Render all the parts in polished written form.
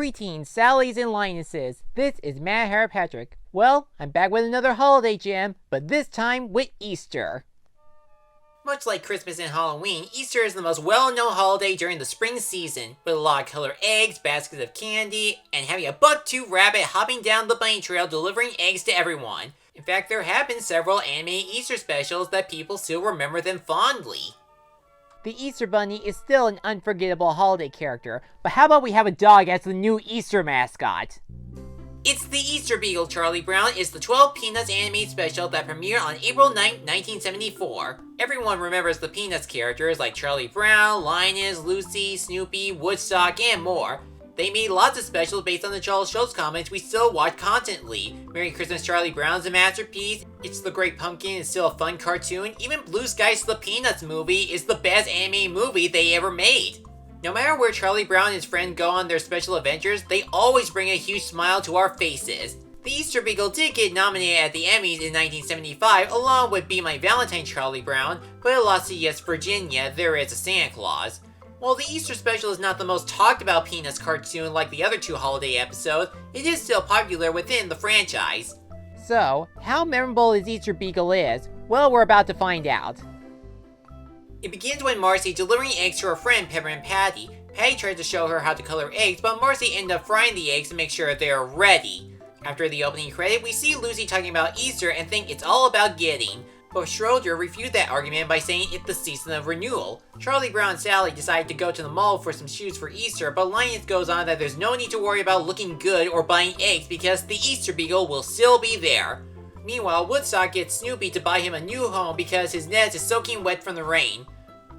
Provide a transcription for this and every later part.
Greetings, Sallies and Linuses. This is Mad Hair Patrick. Well, I'm back with another holiday jam, but this time with Easter. Much like Christmas and Halloween, Easter is the most well-known holiday during the spring season, with a lot of colored eggs, baskets of candy, and having a buck-toothed rabbit hopping down the bunny trail delivering eggs to everyone. In fact, there have been several animated Easter specials that people still remember them fondly. The Easter Bunny is still an unforgettable holiday character, but how about we have a dog as the new Easter mascot? It's the Easter Beagle, Charlie Brown is the 12 Peanuts animated special that premiered on April 9, 1974. Everyone remembers the Peanuts characters like Charlie Brown, Linus, Lucy, Snoopy, Woodstock, and more. They made lots of specials based on the Charles Schulz comics we still watch constantly. Merry Christmas Charlie Brown's a masterpiece, It's the Great Pumpkin is still a fun cartoon, even Blue Skies the Peanuts movie is the best animated movie they ever made. No matter where Charlie Brown and his friend go on their special adventures, they always bring a huge smile to our faces. The Easter Beagle did get nominated at the Emmys in 1975 along with Be My Valentine Charlie Brown, but it lost to Yes Virginia, There Is a Santa Claus. While the Easter special is not the most talked about Peanuts cartoon like the other two holiday episodes, it is still popular within the franchise. So, how memorable is Easter Beagle is? Well, we're about to find out. It begins when Marcy delivering eggs to her friend Peppermint Patty. Patty tries to show her how to color eggs, but Marcy ends up frying the eggs to make sure they are ready. After the opening credit, we see Lucy talking about Easter and think it's all about getting. But Schroeder refused that argument by saying it's the season of renewal. Charlie Brown and Sally decide to go to the mall for some shoes for Easter, but Linus goes on that there's no need to worry about looking good or buying eggs because the Easter Beagle will still be there. Meanwhile, Woodstock gets Snoopy to buy him a new home because his nest is soaking wet from the rain.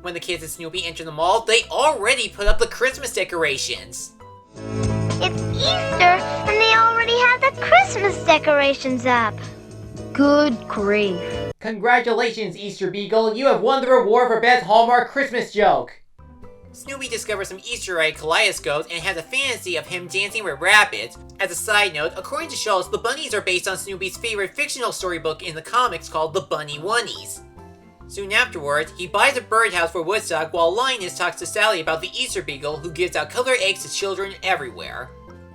When the kids and Snoopy enter the mall, they already put up the Christmas decorations. It's Easter, and they already have the Christmas decorations up. Good grief. Congratulations, Easter Beagle, you have won the reward for Best Hallmark Christmas Joke! Snoopy discovers some Easter egg kaleidoscopes and has a fantasy of him dancing with rabbits. As a side note, according to Schulz, the bunnies are based on Snoopy's favorite fictional storybook in the comics called The Bunny Oneies. Soon afterwards, he buys a birdhouse for Woodstock while Linus talks to Sally about the Easter Beagle who gives out colored eggs to children everywhere.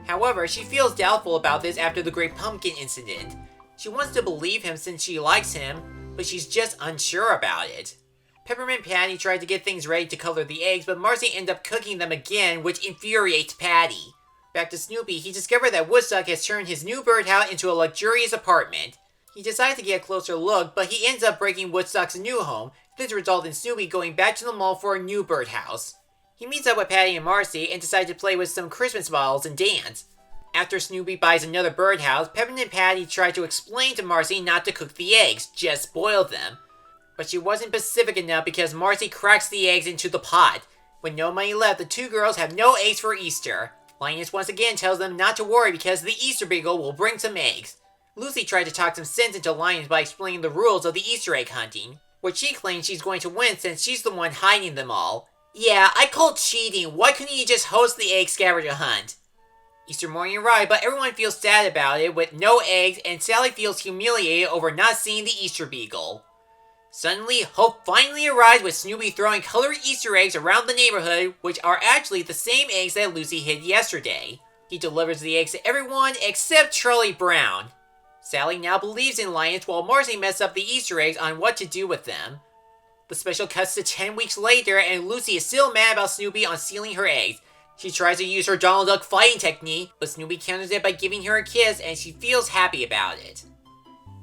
However, she feels doubtful about this after the Great Pumpkin incident. She wants to believe him since she likes him, but she's just unsure about it. Peppermint Patty tried to get things ready to color the eggs, but Marcy ends up cooking them again, which infuriates Patty. Back to Snoopy, he discovered that Woodstock has turned his new birdhouse into a luxurious apartment. He decides to get a closer look, but he ends up breaking Woodstock's new home. This results in Snoopy going back to the mall for a new birdhouse. He meets up with Patty and Marcy and decides to play with some Christmas balls and dance. After Snoopy buys another birdhouse, Peppermint Patty tries to explain to Marcy not to cook the eggs, just boil them. But she wasn't specific enough because Marcy cracks the eggs into the pot. With no money left, the two girls have no eggs for Easter. Linus once again tells them not to worry because the Easter Beagle will bring some eggs. Lucy tried to talk some sense into Linus by explaining the rules of the Easter egg hunting, which she claims she's going to win since she's the one hiding them all. Yeah, I call cheating. Why couldn't you just host the egg scavenger hunt? Easter morning arrived, but everyone feels sad about it with no eggs, and Sally feels humiliated over not seeing the Easter Beagle. Suddenly, hope finally arrives with Snoopy throwing colored Easter eggs around the neighborhood, which are actually the same eggs that Lucy hid yesterday. He delivers the eggs to everyone except Charlie Brown. Sally now believes in Linus while Marcy messes up the Easter eggs on what to do with them. The special cuts to 10 weeks later, and Lucy is still mad about Snoopy on stealing her eggs. She tries to use her Donald Duck fighting technique, but Snoopy counters it by giving her a kiss, and she feels happy about it.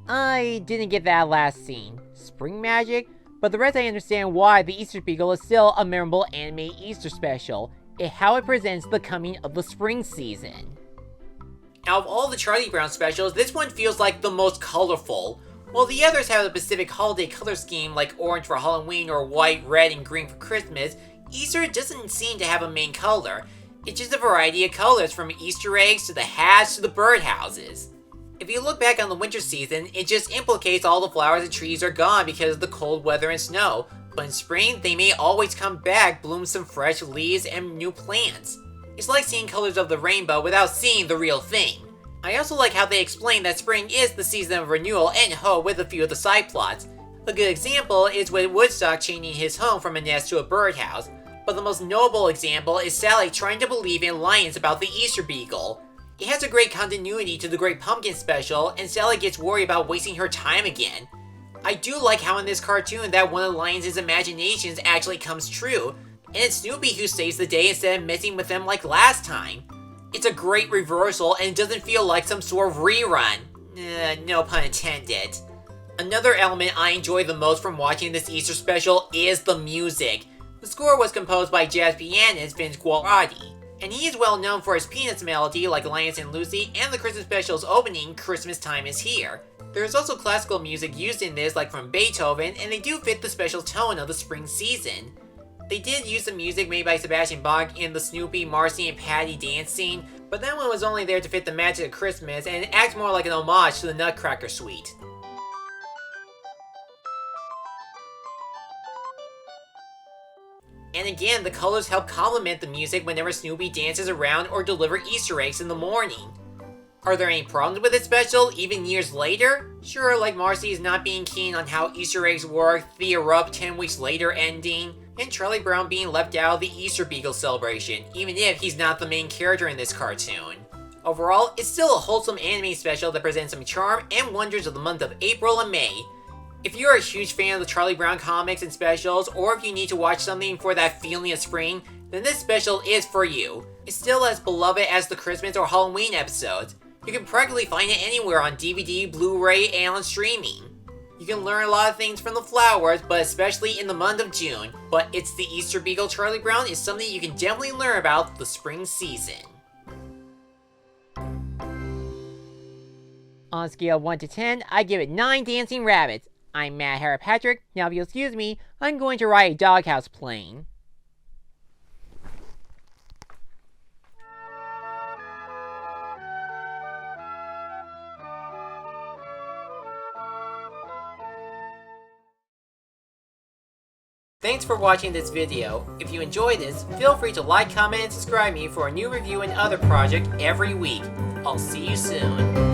I didn't get that last scene. Spring magic? But the rest I understand why the Easter Beagle is still a memorable anime Easter special, and how it presents the coming of the spring season. Out of all the Charlie Brown specials, this one feels like the most colorful. While the others have a specific holiday color scheme like orange for Halloween or white, red, and green for Christmas, Easter doesn't seem to have a main color. It's just a variety of colors from Easter eggs to the hats to the birdhouses. If you look back on the winter season, it just implicates all the flowers and trees are gone because of the cold weather and snow. But in spring, they may always come back, bloom some fresh leaves and new plants. It's like seeing colors of the rainbow without seeing the real thing. I also like how they explain that spring is the season of renewal and hope with a few of the side plots. A good example is with Woodstock changing his home from a nest to a birdhouse. But the most notable example is Sally trying to believe in lions about the Easter Beagle. It has a great continuity to the Great Pumpkin special, and Sally gets worried about wasting her time again. I do like how in this cartoon that one of the lions' imaginations actually comes true, and it's Snoopy who saves the day instead of messing with them like last time. It's a great reversal and it doesn't feel like some sort of rerun. No pun intended. Another element I enjoy the most from watching this Easter special is the music. The score was composed by jazz pianist Vince Guaraldi, and he is well known for his Peanuts melody like Linus and Lucy and the Christmas special's opening, Christmas Time is Here. There is also classical music used in this like from Beethoven, and they do fit the special tone of the spring season. They did use some music made by Sebastian Bach in the Snoopy, Marcy, and Patty dance scene, but that one was only there to fit the magic of Christmas, and it acts more like an homage to the Nutcracker Suite. And again, the colors help complement the music whenever Snoopy dances around or delivers Easter eggs in the morning. Are there any problems with this special, even years later? Sure, like Marcy's not being keen on how Easter eggs work, the erupt 10 weeks later ending, and Charlie Brown being left out of the Easter Beagle celebration, even if he's not the main character in this cartoon. Overall, it's still a wholesome anime special that presents some charm and wonders of the month of April and May. If you're a huge fan of the Charlie Brown comics and specials, or if you need to watch something for that feeling of spring, then this special is for you. It's still as beloved as the Christmas or Halloween episodes. You can practically find it anywhere on DVD, Blu-ray, and on streaming. You can learn a lot of things from the flowers, but especially in the month of June. But It's the Easter Beagle Charlie Brown is something you can definitely learn about the spring season. On a scale of 1 to 10, I give it 9 dancing rabbits. I'm Matt Harry-Patrick. Now if you'll excuse me, I'm going to ride a doghouse plane. Thanks for watching this video. If you enjoyed this, feel free to like, comment, and subscribe me for a new review and other project every week. I'll see you soon.